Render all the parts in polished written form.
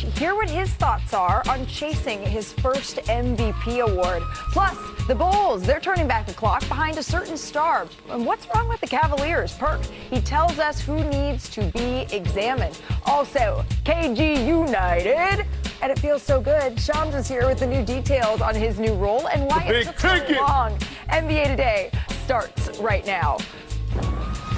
Hear what his thoughts are on chasing his first MVP award. Plus, the Bulls, they're turning back the clock behind a certain star. And what's wrong with the Cavaliers? Perk, he tells us who needs to be examined. Also, KG United. And it feels so good. Shams is here with the new details on his new role and why it took so long. NBA Today starts right now.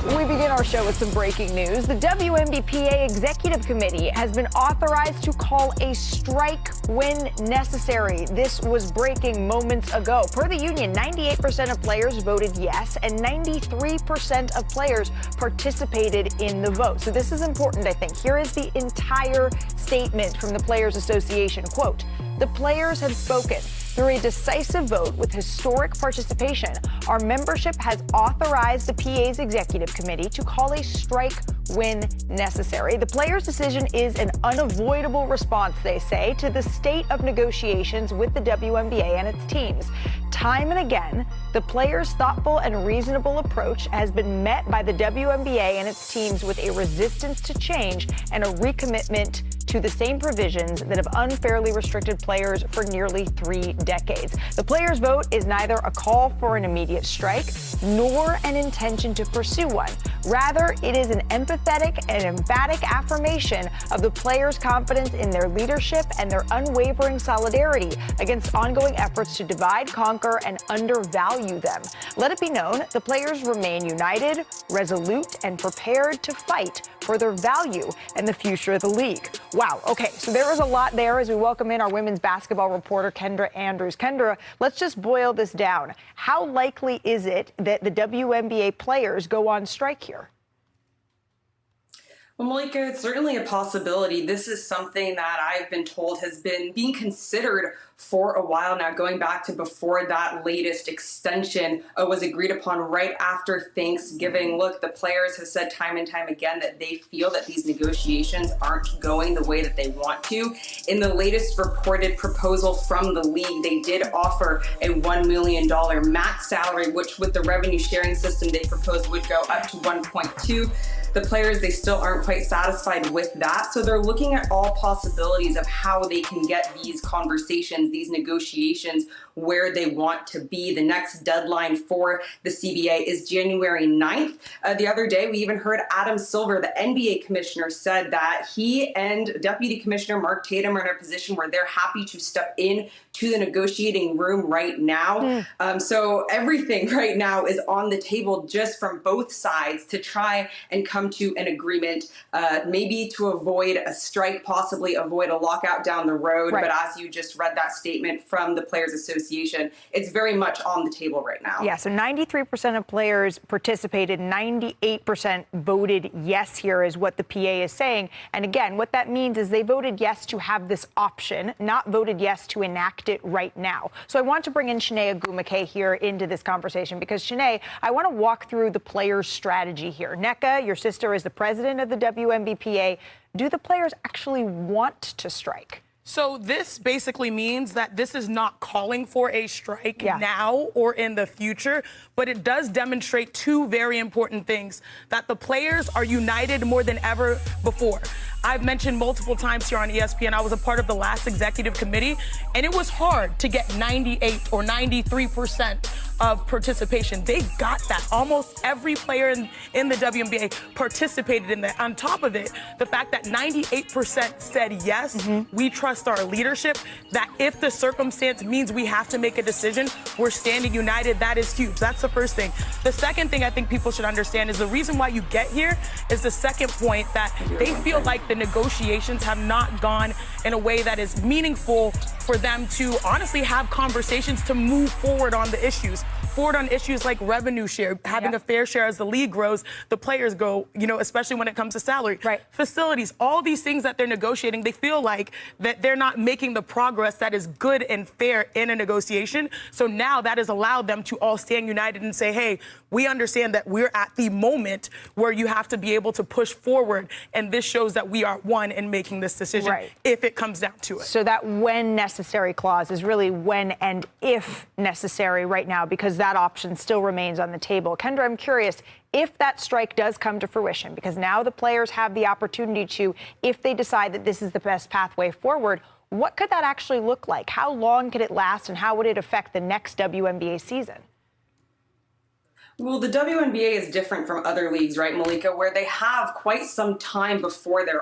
We begin our show with some breaking news. The WNBPA Executive Committee has been authorized to call a strike when necessary. This was breaking moments ago. Per the union, 98% of players voted yes, and 93% of players participated in the vote. So this is important, I think. Here is the entire statement from the Players Association. Quote, "The players have spoken. Through a decisive vote with historic participation, our membership has authorized the PA's executive committee to call a strike when necessary. The players' decision is an unavoidable response, they say, to the state of negotiations with the WNBA and its teams. Time and again, the players' thoughtful and reasonable approach has been met by the WNBA and its teams with a resistance to change and a recommitment to the same provisions that have unfairly restricted players for nearly 3 decades. The players' vote is neither a call for an immediate strike nor an intention to pursue one. Rather, it is an empathetic and emphatic affirmation of the players' confidence in their leadership and their unwavering solidarity against ongoing efforts to divide, conquer, and undervalue them. Let it be known, the players remain united, resolute, and prepared to fight for their value and the future of the league." Wow. Okay, so there is a lot there as we welcome in our women's basketball reporter, Kendra Andrews. Kendra, let's just boil this down. How likely is it that the WNBA players go on strike here? Well, Malika, it's certainly a possibility. This is something that I've been told has been being considered for a while now, going back to before that latest extension was agreed upon right after Thanksgiving. Look, the players have said time and time again that they feel that these negotiations aren't going the way that they want to. In the latest reported proposal from the league, they did offer a $1 million max salary, which with the revenue sharing system they proposed would go up to 1.2. The players, they still aren't quite satisfied with that. So they're looking at all possibilities of how they can get these conversations, these negotiations where they want to be. The next deadline for the CBA is January 9th. The other day, we even heard Adam Silver, the NBA commissioner, said that he and Deputy Commissioner Mark Tatum are in a position where they're happy to step in to the negotiating room right now. So everything right now is on the table just from both sides to try and come to an agreement, maybe to avoid a strike, possibly avoid a lockout down the road. Right. But as you just read that statement from the Players Association, it's very much on the table right now. Yeah, so 93% of players participated, 98% voted yes here is what the PA is saying. And again, what that means is they voted yes to have this option, not voted yes to enact it right now. So I want to bring in Shanae Agumake here into this conversation because, Shanae, I want to walk through the players' strategy here. Nneka, your sister, is the president of the WNBPA. Do the players actually want to strike? So this basically means that this is not calling for a strike now or in the future, but it does demonstrate two very important things, that the players are united more than ever before. I've mentioned multiple times here on ESPN, I was a part of the last executive committee, and it was hard to get 98 or 93% of participation. They got that. Almost every player in the WNBA participated in that. On top of it, the fact that 98% said yes, we trust our leadership, that if the circumstance means we have to make a decision, we're standing united. That is huge. That's the first thing. The second thing I think people should understand is the reason why you get here is the second point, that they feel like the negotiations have not gone in a way that is meaningful for them to honestly have conversations to move forward on the issues. Forward on issues like revenue share, having a fair share as the league grows, the players go, you know, especially when it comes to salary. Facilities, all these things that they're negotiating, they feel like that they're not making the progress that is good and fair in a negotiation. So now that has allowed them to all stand united and say, hey, we understand that we're at the moment where you have to be able to push forward. And this shows that we are one in making this decision if it comes down to it. So that when necessary clause is really when and if necessary right now, because that option still remains on the table. Kendra, I'm curious, if that strike does come to fruition, because now the players have the opportunity to, if they decide that this is the best pathway forward, what could that actually look like? How long could it last, and how would it affect the next WNBA season? Well, the WNBA is different from other leagues, right, Malika, where they have quite some time before their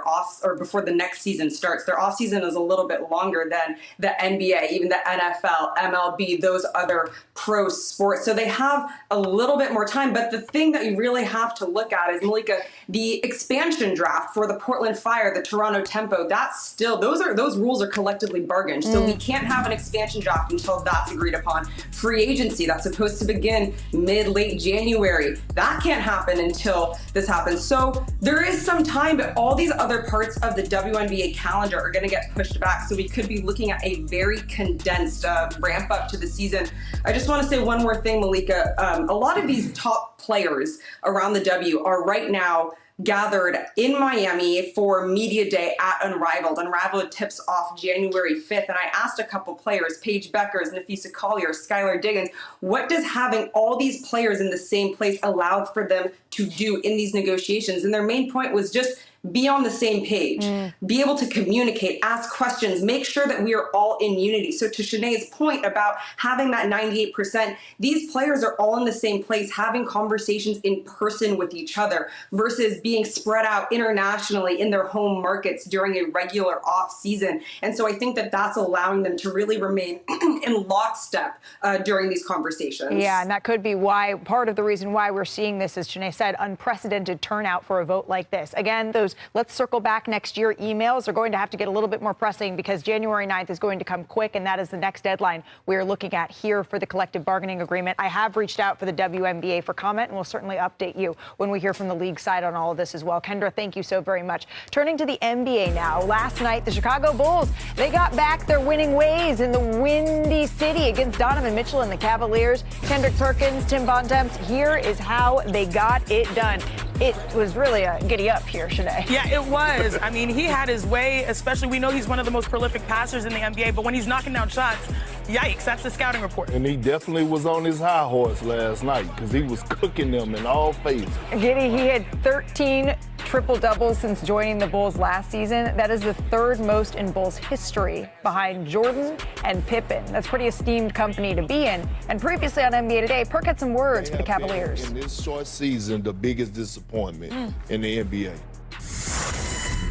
before the next season starts. Their off season is a little bit longer than the NBA, even the NFL, MLB, those other pro sports. So they have a little bit more time. But the thing that you really have to look at is, Malika, the expansion draft for the Portland Fire, the Toronto Tempo, that's still, those rules are collectively bargained. So we can't have an expansion draft until that's agreed upon. Free agency, that's supposed to begin mid-late January. That can't happen until this happens. So there is some time, but all these other parts of the WNBA calendar are going to get pushed back. So we could be looking at a very condensed ramp up to the season. I just want to say one more thing, Malika. A lot of these top players around the W are right now gathered in Miami for Media Day at Unrivaled. Unrivaled tips off January 5th. And I asked a couple players, Paige Beckers, Nafisa Collier, Skylar Diggins, what does having all these players in the same place allow for them to do in these negotiations? And their main point was just be on the same page, be able to communicate, ask questions, make sure that we are all in unity. So to Shanae's point about having that 98%, these players are all in the same place, having conversations in person with each other versus being spread out internationally in their home markets during a regular off season. And so I think that that's allowing them to really remain in lockstep during these conversations. Yeah, and that could be why, part of the reason why we're seeing this, as Shanae said, unprecedented turnout for a vote like this. Again, those let's circle back next year emails are going to have to get a little bit more pressing, because January 9th is going to come quick, and that is the next deadline we're looking at here for the collective bargaining agreement. I have reached out for the WNBA for comment, and we'll certainly update you when we hear from the league side on all of this as well. Kendra, thank you so very much. Turning to the NBA now. Last night, the Chicago Bulls, they got back their winning ways in the Windy City against Donovan Mitchell and the Cavaliers. Kendrick Perkins, Tim Bontemps, here is how they got it done. It was really a giddy up here, Shanae. Yeah, it was. I mean, he had his way, especially we know he's one of the most prolific passers in the NBA, but when he's knocking down shots, yikes, that's the scouting report. And he definitely was on his high horse last night, because he was cooking them in all phases. Giddy, he had 13 triple-doubles since joining the Bulls last season. That is the third most in Bulls history, behind Jordan and Pippen. That's pretty esteemed company to be in. And previously on NBA Today, Perk had some words for the Cavaliers. In this short season, the biggest disappointment in the NBA.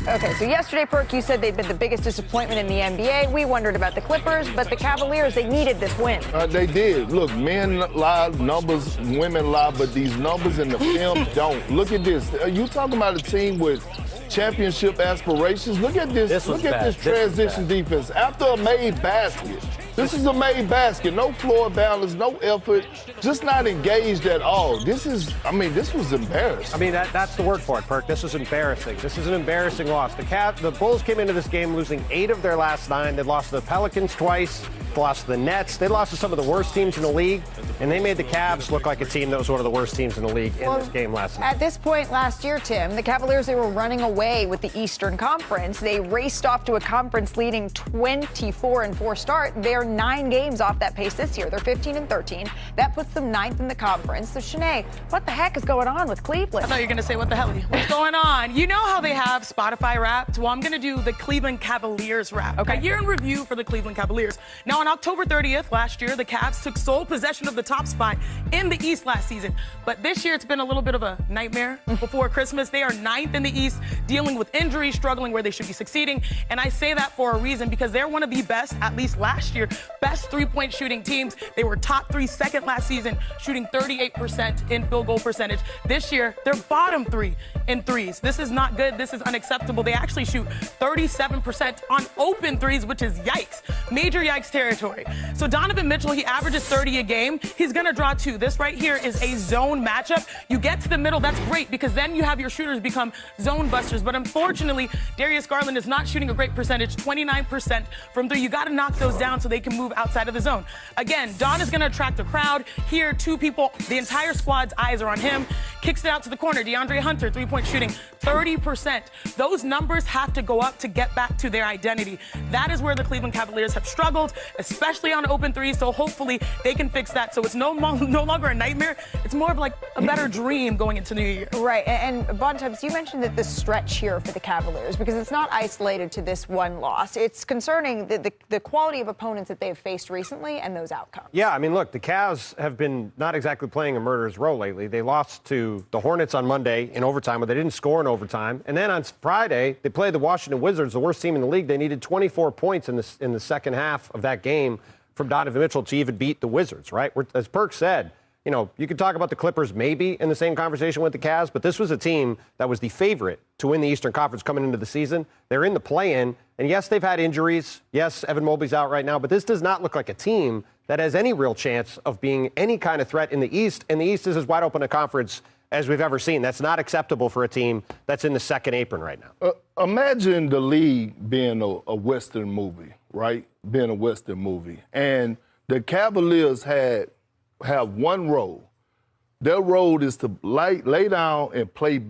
Okay, so yesterday, Perk, you said they'd been the biggest disappointment in the NBA. We wondered about the Clippers, but the Cavaliers, they needed this win. They did. Look, men lie, numbers, women lie, but these numbers in the film don't. Look at this. Are you talking about a team with championship aspirations? Look at this. Look at this transition defense. After a made basket. This is a made basket. No floor balance, no effort, just not engaged at all. This was embarrassing. I mean, that's the word for it, Perk. This is embarrassing. This is an embarrassing loss. The Bulls came into this game losing 8 of their last 9. They lost to the Pelicans twice, lost to the Nets. They lost to some of the worst teams in the league, and they made the Cavs look like a team that was one of the worst teams in the league in this game last night. At this point last year, Tim, the Cavaliers, they were running away with the Eastern Conference. They raced off to a conference leading 24-4 start. They're 9 games off that pace this year. They're 15-13. That puts them 9th in the conference. So, Shanae, what the heck is going on with Cleveland? I thought you were going to say, what the hell? What's going on? You know how they have Spotify Wrapped? Well, I'm going to do the Cleveland Cavaliers Wrapped. Okay. A year in review for the Cleveland Cavaliers. Now, on October 30th last year, the Cavs took sole possession of the top spot in the East last season. But this year, it's been a little bit of a nightmare before Christmas. They are 9th in the East, dealing with injuries, struggling where they should be succeeding. And I say that for a reason, because they're one of the best, at least last year, best three-point shooting teams. They were top 3 second last season, shooting 38% in field goal percentage. This year, they're bottom 3 in threes. This is not good. This is unacceptable. They actually shoot 37% on open threes, which is yikes. Major yikes territory. So Donovan Mitchell, he averages 30 a game. He's going to draw 2. This right here is a zone matchup. You get to the middle, that's great, because then you have your shooters become zone busters. But unfortunately, Darius Garland is not shooting a great percentage, 29% from 3. You got to knock those down so they can move outside of the zone. Again, Don is going to attract a crowd. Here, 2 people, the entire squad's eyes are on him. Kicks it out to the corner. DeAndre Hunter, 3-point three-point shooting, 30%. Those numbers have to go up to get back to their identity. That is where the Cleveland Cavaliers have struggled, especially on open threes, so hopefully they can fix that. So it's no longer a nightmare. It's more of like a better dream going into the new year. Right, and Dončić, you mentioned that the stretch here for the Cavaliers, because it's not isolated to this one loss. It's concerning the quality of opponents that they've faced recently and those outcomes. Yeah, I mean, look, the Cavs have been not exactly playing a murderer's row lately. They lost to the Hornets on Monday in overtime, but they didn't score in overtime. And then on Friday, they played the Washington Wizards, the worst team in the league. They needed 24 points in the second half of that game from Donovan Mitchell to even beat the Wizards, right? As Perk said, you know, you could talk about the Clippers maybe in the same conversation with the Cavs, but this was a team that was the favorite to win the Eastern Conference coming into the season. They're in the play-in, and yes, they've had injuries. Yes, Evan Mobley's out right now, but this does not look like a team that has any real chance of being any kind of threat in the East, and the East is as wide open a conference as we've ever seen. That's not acceptable for a team that's in the second apron right now. Imagine the league being a Western movie, right? Being a Western movie. And the Cavaliers have one role. Their role is to lay down and play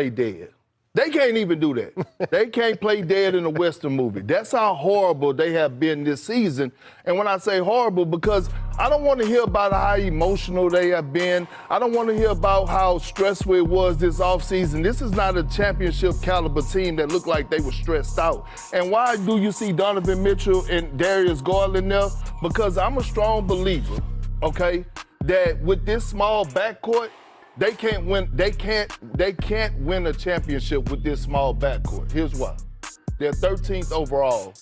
dead. They can't even do that. They can't play dead in a Western movie. That's how horrible they have been this season. And when I say horrible, because I don't want to hear about how emotional they have been. I don't want to hear about how stressful it was this offseason. This is not a championship caliber team that looked like they were stressed out. And why do you see Donovan Mitchell and Darius Garland there? Because I'm a strong believer, okay, that with this small backcourt, they can't win. They can't win a championship with this small backcourt. Here's why: they're 13th overall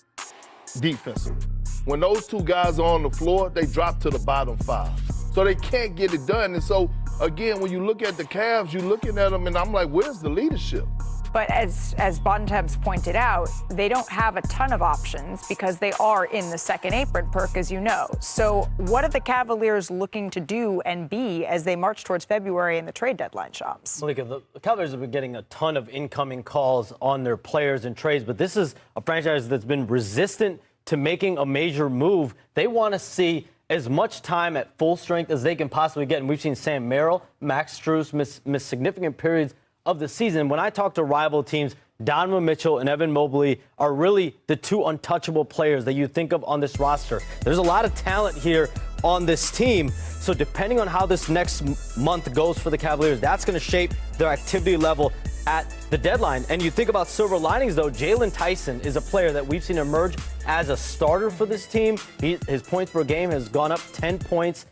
defensively. When those two guys are on the floor, they drop to the bottom 5, so they can't get it done. And so again, when you look at the Cavs, you're looking at them, and I'm like, where's the leadership? But as Bontemps pointed out, they don't have a ton of options because they are in the second apron, Perk, as you know. So what are the Cavaliers looking to do and be as they march towards February and the trade deadline shops? Malika, the Cavaliers have been getting a ton of incoming calls on their players and trades, but this is a franchise that's been resistant to making a major move. They want to see as much time at full strength as they can possibly get. And we've seen Sam Merrill, Max Strus miss significant periods of the season. When I talk to rival teams, Donovan Mitchell and Evan Mobley are really the two untouchable players that you think of on this roster. There's a lot of talent here on this team. So depending on how this next month goes for the Cavaliers, that's going to shape their activity level at the deadline. And you think about silver linings, though, Jalen Tyson is a player that we've seen emerge as a starter for this team. His points per game has gone up 10 points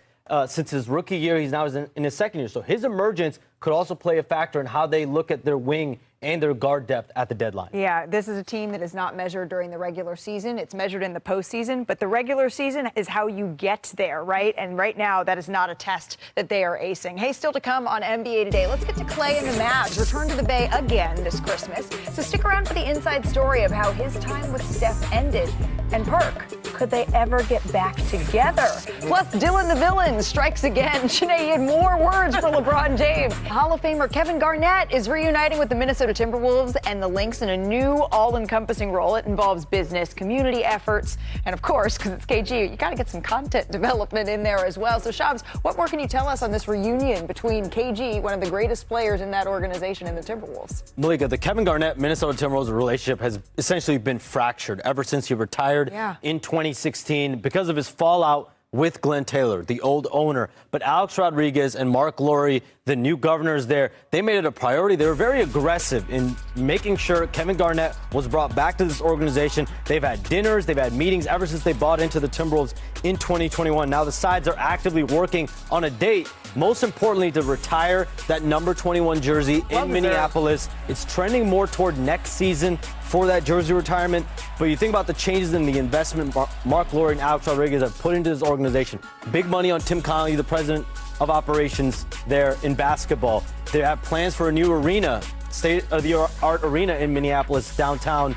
since his rookie year. He's now in his second year. So his emergence could also play a factor in how they look at their wing and their guard depth at the deadline. Yeah, this is a team that is not measured during the regular season. It's measured in the postseason, but the regular season is how you get there, right? And right now, that is not a test that they are acing. Hey, still to come on NBA Today, let's get to Klay and the Mavs. Return to the Bay again this Christmas. So stick around for the inside story of how his time with Steph ended. And Perk, could they ever get back together? Plus, Dylan the Villain strikes again. Sinead had more words for LeBron James. Hall of Famer Kevin Garnett is reuniting with the Minnesota Timberwolves and the Lynx in a new all-encompassing role. It involves business, community efforts, and of course, because it's KG, you got to get some content development in there as well. So, Shabs, what more can you tell us on this reunion between KG, one of the greatest players in that organization, and the Timberwolves? Malika, the Kevin Garnett-Minnesota Timberwolves relationship has essentially been fractured ever since he retired in 2016 because of his fallout with Glenn Taylor, the old owner. But Alex Rodriguez and Mark Lowry, the new governors there, they made it a priority. They were very aggressive in making sure Kevin Garnett was brought back to this organization. They've had dinners, they've had meetings ever since they bought into the Timberwolves in 2021. Now the sides are actively working on a date, most importantly, to retire that number 21 jersey in Minneapolis. It's trending more toward next season for that jersey retirement. But you think about the changes in the investment Mark Lowry and Alex Rodriguez have put into this organization. Big money on Tim Connelly, the president of operations there in basketball. They have plans for a new arena, state-of-the-art arena in Minneapolis downtown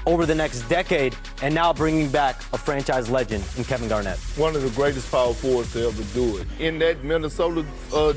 over the next decade, and now bringing back a franchise legend in Kevin Garnett. One of the greatest power forwards to ever do it. In that Minnesota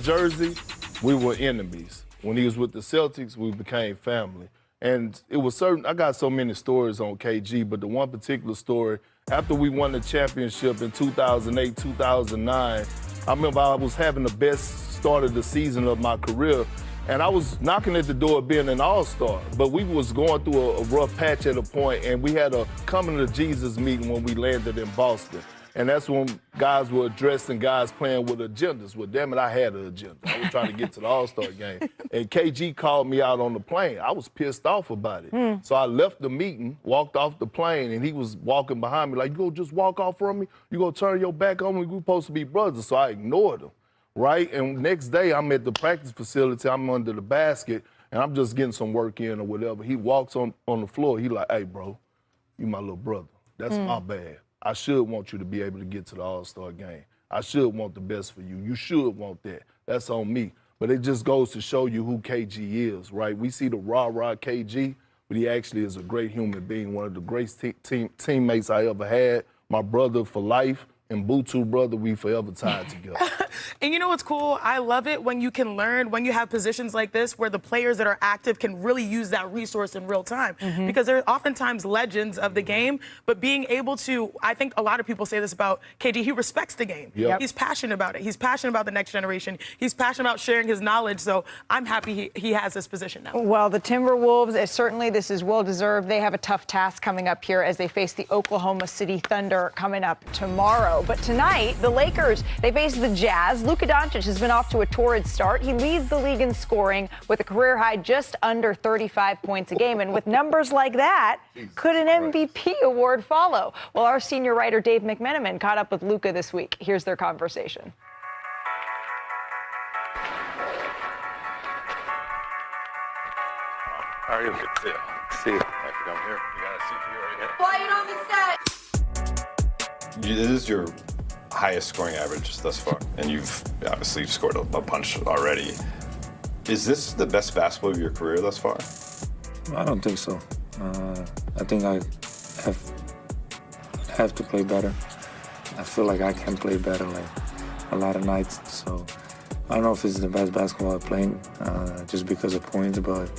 jersey, we were enemies. When he was with the Celtics, we became family. And it was certain, I got so many stories on KG, but the one particular story, after we won the championship in 2008, 2009, I remember I was having the best start of the season of my career. And I was knocking at the door of being an all-star, but we was going through a rough patch at a point, and we had a coming to Jesus meeting when we landed in Boston. And that's when guys were addressing guys playing with agendas. Well, damn it, I had an agenda. I was trying to get to the All-Star game. And KG called me out on the plane. I was pissed off about it. So I left the meeting, walked off the plane, and he was walking behind me like, you gonna just walk off from me? You gonna turn your back on me? We're supposed to be brothers. So I ignored him, right? And next day, I'm at the practice facility. I'm under the basket, and I'm just getting some work in or whatever. He walks on the floor. He like, hey, bro, you my little brother. That's my bad. I should want you to be able to get to the All-Star game. I should want the best for you. You should want that. That's on me. But it just goes to show you who KG is, right? We see the rah-rah KG, but he actually is a great human being, one of the greatest teammates I ever had, my brother for life, and Butu brother, we forever tied together. And you know what's cool? I love it when you can learn, when you have positions like this where the players that are active can really use that resource in real time. Because they're oftentimes legends of the game, but being able to, I think a lot of people say this about KG, he respects the game. He's passionate about it. He's passionate about the next generation. He's passionate about sharing his knowledge. So I'm happy he has this position now. Well, the Timberwolves, certainly this is well-deserved. They have a tough task coming up here as they face the Oklahoma City Thunder coming up tomorrow. But tonight, the Lakers, they face the Jazz. Luka Doncic has been off to a torrid start. He leads the league in scoring with a career high just under 35 points a game. And with numbers like that, could an MVP award follow? Well, our senior writer, Dave McMenamin, caught up with Luka this week. Here's their conversation. How are you? Good to see you. See you. Thanks for coming here. You got a seat for you right here. Quiet on the set. This is your highest scoring average thus far, and you've obviously scored a bunch already. Is this the best basketball of your career thus far? I don't think so. I think I have to play better. I feel like I can play better, like a lot of nights. So I don't know if it's the best basketball I've played just because of points, but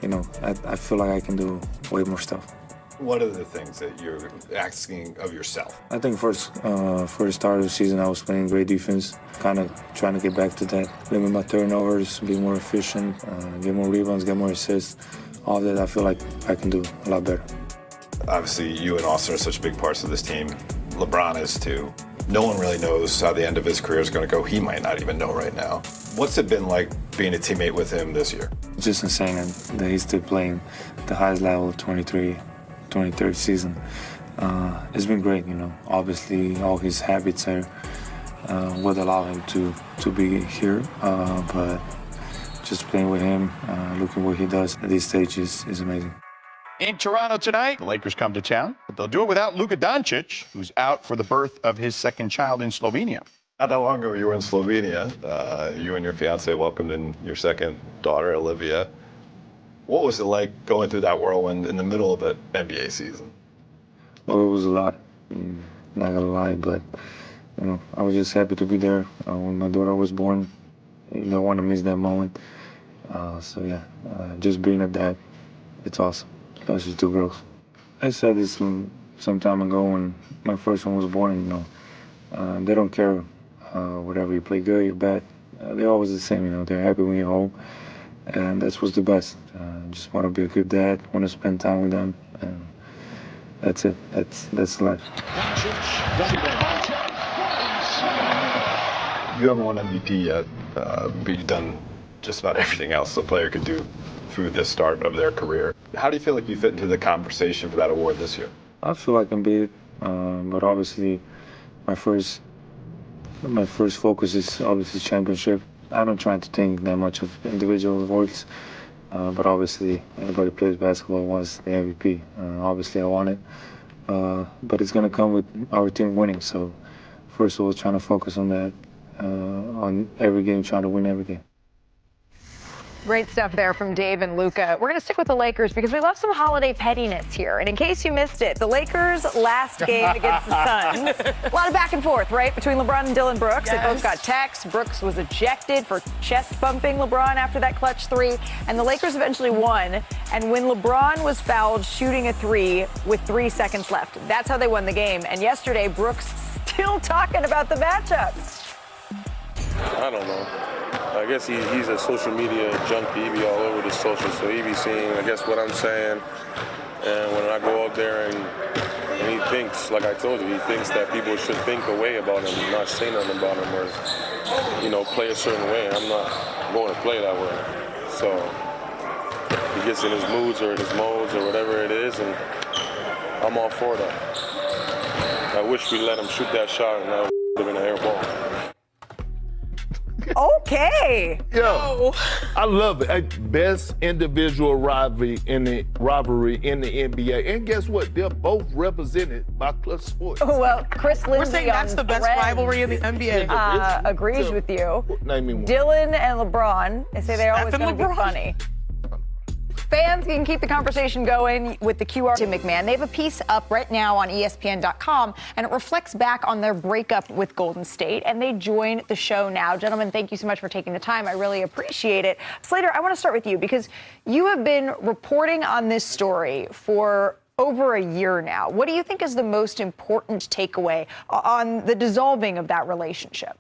you know, I feel like I can do way more stuff. What are the things that you're asking of yourself? I think for the start of the season, I was playing great defense, kind of trying to get back to that, limit my turnovers, be more efficient, get more rebounds, get more assists. All that I feel like I can do a lot better. Obviously, you and Austin are such big parts of this team. LeBron is too. No one really knows how the end of his career is going to go. He might not even know right now. What's it been like being a teammate with him this year? It's just insane that he's still playing the highest level, 23rd season. It's been great, you know. Obviously, all his habits are would allow him to be here, but just playing with him, looking what he does at this stage is amazing. In Toronto tonight, the Lakers come to town, but they'll do it without Luka Doncic, who's out for the birth of his second child in Slovenia. Not that long ago, you were in Slovenia. You and your fiance welcomed in your second daughter, Olivia. What was it like going through that whirlwind in the middle of an NBA season? Well, it was a lot, not gonna lie, but you know, I was just happy to be there when my daughter was born. You don't want to miss that moment. So yeah, just being at that, it's awesome, especially two girls. I said this some time ago when my first one was born. You know, they don't care whatever you play good or bad. They're always the same. You know, they're happy when you're home. And that's what's the best. Just want to be a good dad, want to spend time with them, and that's it. That's life. You haven't won MVP yet, but you've done just about everything else a player could do through this start of their career. How do you feel like you fit into the conversation for that award this year? I feel I can beat it, but obviously my first focus is obviously championship. I don't try to think that much of individual awards, but obviously everybody plays basketball wants the MVP. Obviously I want it, but it's going to come with our team winning. So first of all, trying to focus on that, on every game, trying to win every game. Great stuff there from Dave and Luka. We're going to stick with the Lakers because we love some holiday pettiness here. And in case you missed it, the Lakers' last game against the Suns, a lot of back and forth, right, between LeBron and Dillon Brooks. Yes. They both got texts. Brooks was ejected for chest bumping LeBron after that clutch three. And the Lakers eventually won. And when LeBron was fouled shooting a three with 3 seconds left, that's how they won the game. And yesterday, Brooks still talking about the matchup. I don't know. I guess he's a social media junkie. He be all over the social, so he be seeing, I guess, what I'm saying. And when I go out there and he thinks, like I told you, he thinks that people should think a way about him, not say nothing about him, or, play a certain way. I'm not going to play that way. So he gets in his moods or his modes or whatever it is, and I'm all for that. I wish we let him shoot that shot and that would have been an air ball. Okay. Yo, I love it. Hey, best individual rivalry in the NBA. And guess what? They're both represented by Clutch Sports. Well, Chris Lindsay We're saying that's the best rivalry in the NBA. Agrees with you. Name me one. Dylan and LeBron, they say they're always Steph and going to be LeBron. funny. Fans can keep the conversation going with the QR. Tim McMahon. They have a piece up right now on ESPN.com, and it reflects back on their breakup with Golden State, and they join the show now. Gentlemen, thank you so much for taking the time. I really appreciate it. Slater, I want to start with you because you have been reporting on this story for over a year now. What do you think is the most important takeaway on the dissolving of that relationship?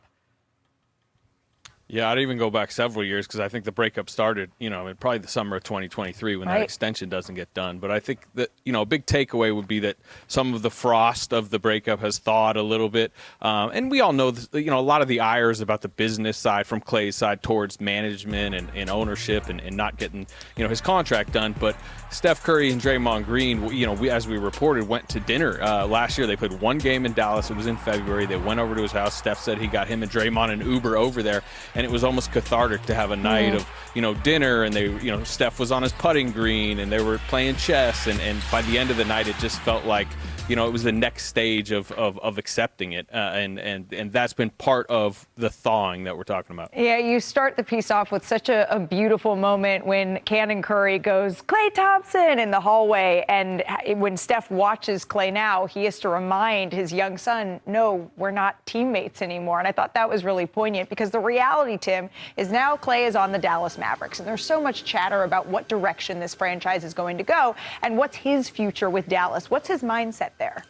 Yeah, I'd even go back several years because I think the breakup started, probably the summer of 2023 when that extension doesn't get done. But I think that, a big takeaway would be that some of the frost of the breakup has thawed a little bit. And we all know, a lot of the ires about the business side from Klay's side towards management and ownership and not getting, his contract done. But Steph Curry and Draymond Green, we, as we reported, went to dinner last year. They played one game in Dallas. It was in February. They went over to his house. Steph said he got him and Draymond an Uber over there. And it was almost cathartic to have a night of, dinner, and they, Steph was on his putting green and they were playing chess. And by the end of the night, it just felt like, it was the next stage of accepting it. And that's been part of the thawing that we're talking about. Yeah, you start the piece off with such a beautiful moment when Cannon Curry goes, Klay Thompson, in the hallway. And when Steph watches Klay now, he has to remind his young son, no, we're not teammates anymore. And I thought that was really poignant because the reality, Tim, is now Klay is on the Dallas Mavericks. And there's so much chatter about what direction this franchise is going to go and what's his future with Dallas. What's his mindset there?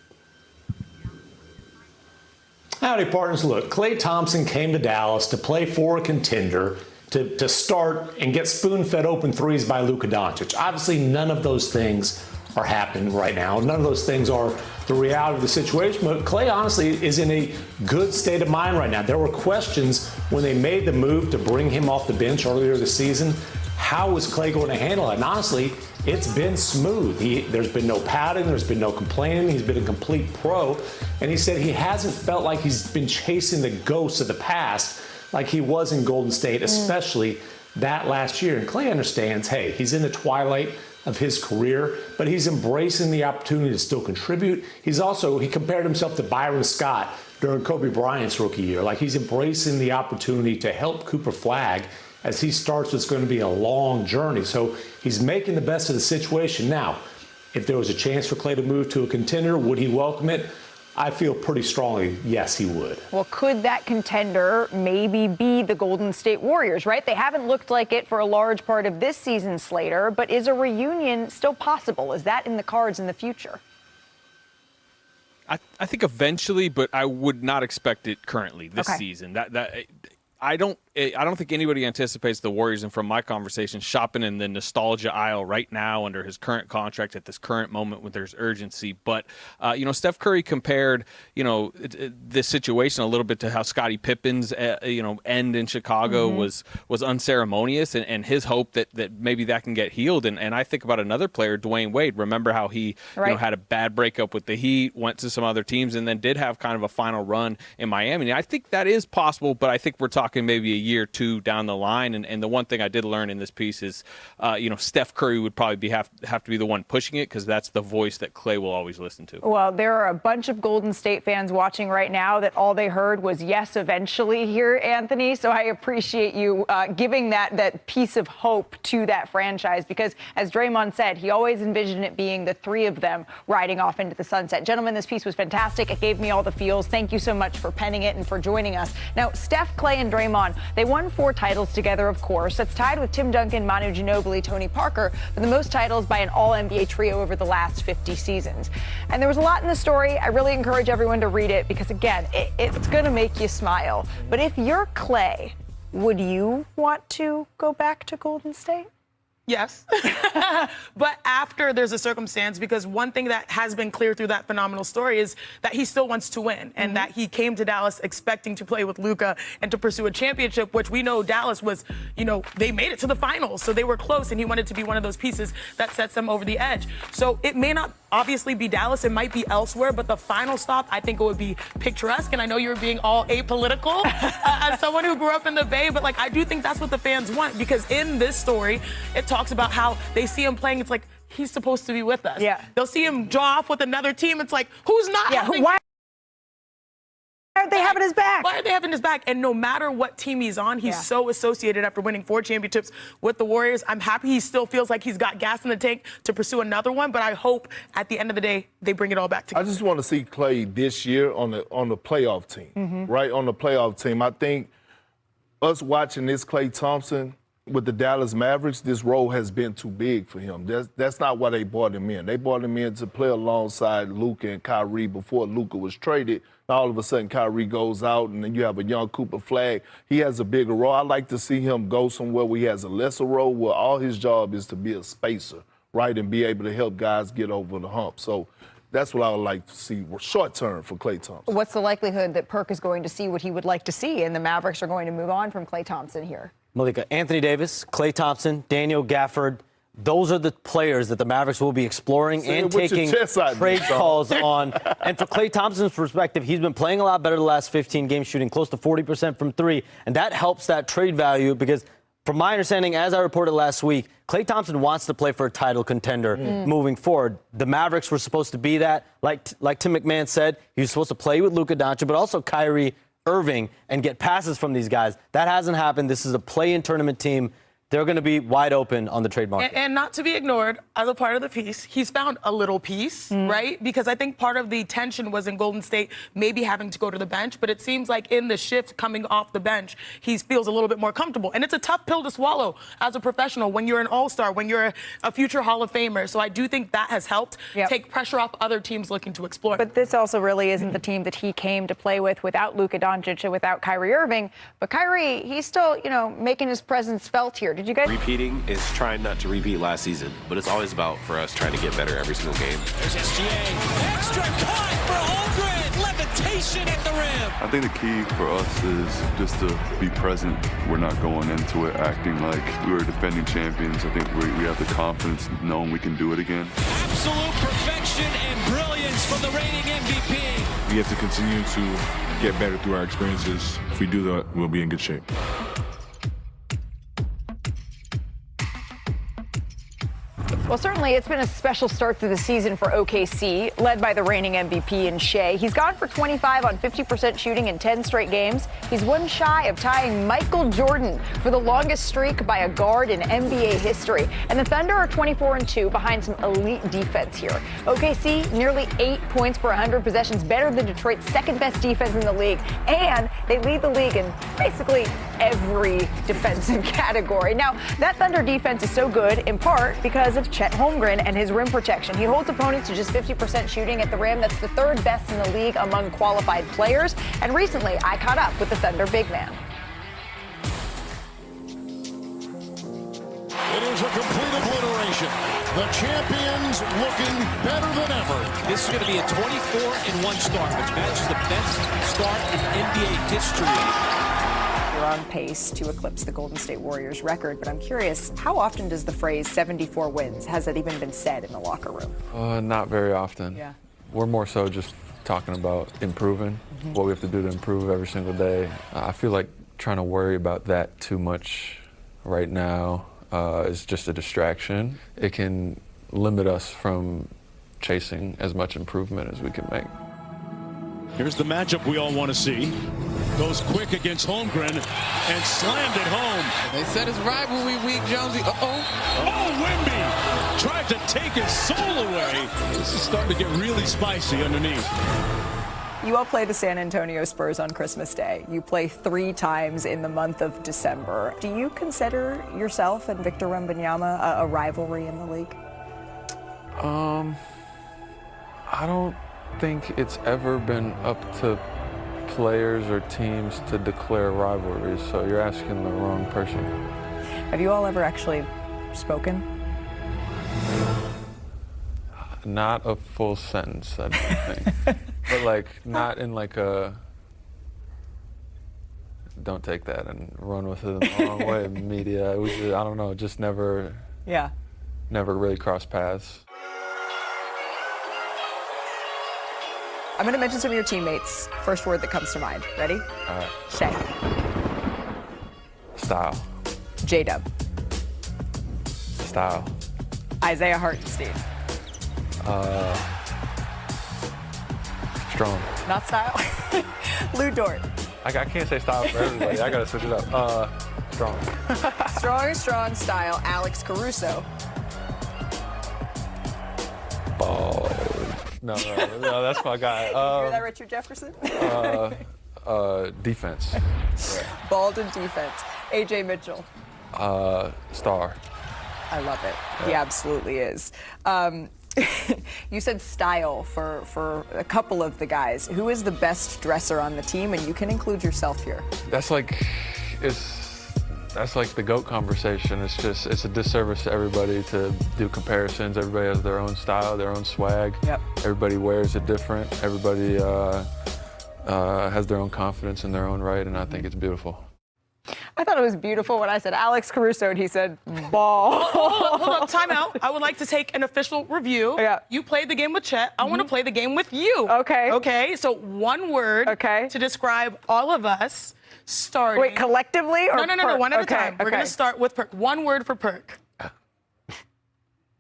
Howdy, partners. Look, Klay Thompson came to Dallas to play for a contender, to start and get spoon-fed open threes by Luka Doncic. Obviously, none of those things are happening right now. None of those things are the reality of the situation. But Klay, honestly, is in a good state of mind right now. There were questions when they made the move to bring him off the bench earlier this season. How was Klay going to handle it? And honestly, it's been smooth. There's been no pouting. There's been no complaining. He's been a complete pro. And he said he hasn't felt like he's been chasing the ghosts of the past like he was in Golden State, especially that last year. And Klay understands, hey, he's in the twilight of his career, but he's embracing the opportunity to still contribute. He compared himself to Byron Scott during Kobe Bryant's rookie year. Like, he's embracing the opportunity to help Cooper Flagg as he starts what's going to be a long journey. So he's making the best of the situation. Now, if there was a chance for Klay to move to a contender, would he welcome it? I feel pretty strongly, yes, he would. Well, could that contender maybe be the Golden State Warriors, right? They haven't looked like it for a large part of this season, Slater, but is a reunion still possible? Is that in the cards in the future? I think eventually, but I would not expect it currently this season. I don't think anybody anticipates the Warriors, and from my conversation, shopping in the nostalgia aisle right now under his current contract at this current moment when there's urgency. But, Steph Curry compared, this situation a little bit to how Scottie Pippen's, end in Chicago was unceremonious, and his hope that maybe that can get healed. And I think about another player, Dwayne Wade. Remember how he had a bad breakup with the Heat, went to some other teams, and then did have kind of a final run in Miami. And I think that is possible, but I think we're talking maybe a year or two down the line. And the one thing I did learn in this piece is, Steph Curry would probably have to be the one pushing it because that's the voice that Klay will always listen to. Well, there are a bunch of Golden State fans watching right now that all they heard was yes, eventually here, Anthony. So I appreciate you giving that piece of hope to that franchise because, as Draymond said, he always envisioned it being the three of them riding off into the sunset. Gentlemen, this piece was fantastic. It gave me all the feels. Thank you so much for penning it and for joining us. Now, Steph, Klay, and Draymond, they won 4 titles together, of course. That's tied with Tim Duncan, Manu Ginobili, Tony Parker for the most titles by an all-NBA trio over the last 50 seasons. And there was a lot in the story. I really encourage everyone to read it because, again, it's going to make you smile. But if you're Klay, Would you want to go back to Golden State? Yes. But after there's a circumstance, because one thing that has been clear through that phenomenal story is that he still wants to win and that he came to Dallas expecting to play with Luka and to pursue a championship, which we know Dallas was, they made it to the finals. So they were close and he wanted to be one of those pieces that sets them over the edge. So it may not obviously be Dallas. It might be elsewhere, but the final stop, I think it would be picturesque. And I know you're being all apolitical as someone who grew up in the Bay, but I do think that's what the fans want, because in this story, it talks about how they see him playing. It's like, he's supposed to be with us. Yeah. They'll see him draw off with another team. It's like, who's not? Yeah. Why aren't they having his back? Why are they having his back? And no matter what team he's on, he's so associated after winning 4 championships with the Warriors. I'm happy he still feels like he's got gas in the tank to pursue another one, but I hope at the end of the day, they bring it all back together. I just want to see Klay this year on the playoff team, right? On the playoff team. I think us watching this Klay Thompson with the Dallas Mavericks, this role has been too big for him. That's not why they brought him in. They brought him in to play alongside Luka and Kyrie before Luka was traded. All of a sudden, Kyrie goes out, and then you have a young Cooper Flag. He has a bigger role. I like to see him go somewhere where he has a lesser role, where all his job is to be a spacer, right, and be able to help guys get over the hump. So that's what I would like to see short term for Klay Thompson. What's the likelihood that Perk is going to see what he would like to see, and the Mavericks are going to move on from Klay Thompson here? Malika, Anthony Davis, Klay Thompson, Daniel Gafford, those are the players that the Mavericks will be exploring and taking trade calls on. And for Klay Thompson's perspective, he's been playing a lot better the last 15 games, shooting close to 40% from 3. And that helps that trade value because, from my understanding, as I reported last week, Klay Thompson wants to play for a title contender moving forward. The Mavericks were supposed to be that. Like Tim McMahon said, he was supposed to play with Luka Doncic, but also Kyrie Irving and get passes from these guys. That hasn't happened. This is a play-in tournament team. They're going to be wide open on the trade market. And not to be ignored, as a part of the piece, he's found a little piece, right? Because I think part of the tension was in Golden State maybe having to go to the bench, but it seems like in the shift coming off the bench, he feels a little bit more comfortable. And it's a tough pill to swallow as a professional when you're an all-star, when you're a future Hall of Famer. So I do think that has helped take pressure off other teams looking to explore. But this also really isn't the team that he came to play with without Luka Doncic and without Kyrie Irving. But Kyrie, he's still, making his presence felt here. Did you guys? Repeating is trying not to repeat last season, but it's always about for us trying to get better every single game. There's SGA. Extra cut for Holmgren. Levitation at the rim. I think the key for us is just to be present. We're not going into it acting like we were defending champions. I think we have the confidence knowing we can do it again. Absolute perfection and brilliance from the reigning MVP. We have to continue to get better through our experiences. If we do that, we'll be in good shape. Well, certainly it's been a special start to the season for OKC, led by the reigning MVP in Shea. He's gone for 25 on 50% shooting in 10 straight games. He's one shy of tying Michael Jordan for the longest streak by a guard in NBA history. And the Thunder are 24-2 behind some elite defense here. OKC nearly 8 points per 100 possessions, better than Detroit's second-best defense in the league. And they lead the league in basically every defensive category. Now, that Thunder defense is so good in part because of Chet Holmgren and his rim protection. He holds opponents to just 50% shooting at the rim. That's the third best in the league among qualified players. And recently, I caught up with the Thunder big man. It is a complete obliteration. The champions looking better than ever. This is going to be a 24-1 start, which matches the best start in NBA history. On pace to eclipse the Golden State Warriors record, but I'm curious, how often does the phrase 74 wins, has that even been said in the locker room? Not very often. Yeah. We're more so just talking about improving, what we have to do to improve every single day. I feel like trying to worry about that too much right now is just a distraction. It can limit us from chasing as much improvement as we can make. Here's the matchup we all want to see. Goes quick against Holmgren and slammed it home. They said it's rivalry week, Jonesy. Oh, Wemby tried to take his soul away. This is starting to get really spicy underneath. You all play the San Antonio Spurs on Christmas Day. You play 3 times in the month of December. Do you consider yourself and Victor Wembanyama a rivalry in the league? I don't think it's ever been up to players or teams to declare rivalries, so you're asking the wrong person. Have you all ever actually spoken? Not a full sentence, I don't think. But like, not in like a, don't take that and run with it in the wrong way, media. It was, I don't know, just never really crossed paths. I'm going to mention some of your teammates. First word that comes to mind. Ready? All right. Shea. Style. J-Dub. Style. Isaiah Hartenstein. Strong. Not style. Lou Dort. I can't say style for everybody. I gotta switch it up. Strong. Strong style. Alex Caruso. Ball. No, that's my guy. Hear that, Richard Jefferson? Defense. Bald and defense. AJ Mitchell. Star. I love it. Yeah. He absolutely is. You said style for a couple of the guys. Who is the best dresser on the team? And you can include yourself here. That's like the GOAT conversation. It's a disservice to everybody to do comparisons. Everybody has their own style, their own swag. Yep. Everybody wears it different. Everybody has their own confidence in their own right, and I think it's beautiful. I thought it was beautiful when I said Alex Caruso and he said ball. Hold up, time out. I would like to take an official review. Yeah. You played the game with Chet. I want to play the game with you. Okay. Okay, so one word to describe all of us starting. Wait, collectively or No, one at a time. We're going to start with Perk. One word for Perk.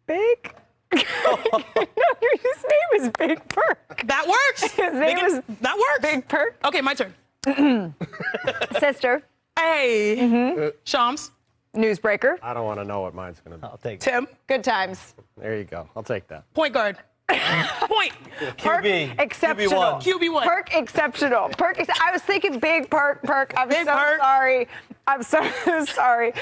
Big? No, his name is Big Perk. That works. His name is that works. Big Perk. Okay, my turn. Sister. Hey. Shams. Newsbreaker. I don't want to know what mine's going to be. I'll take Tim. Good times. There you go. I'll take that. Point guard. Point. Perk exceptional. QB1. Perk exceptional. I was thinking Big Perk. I'm so sorry. I'm so sorry.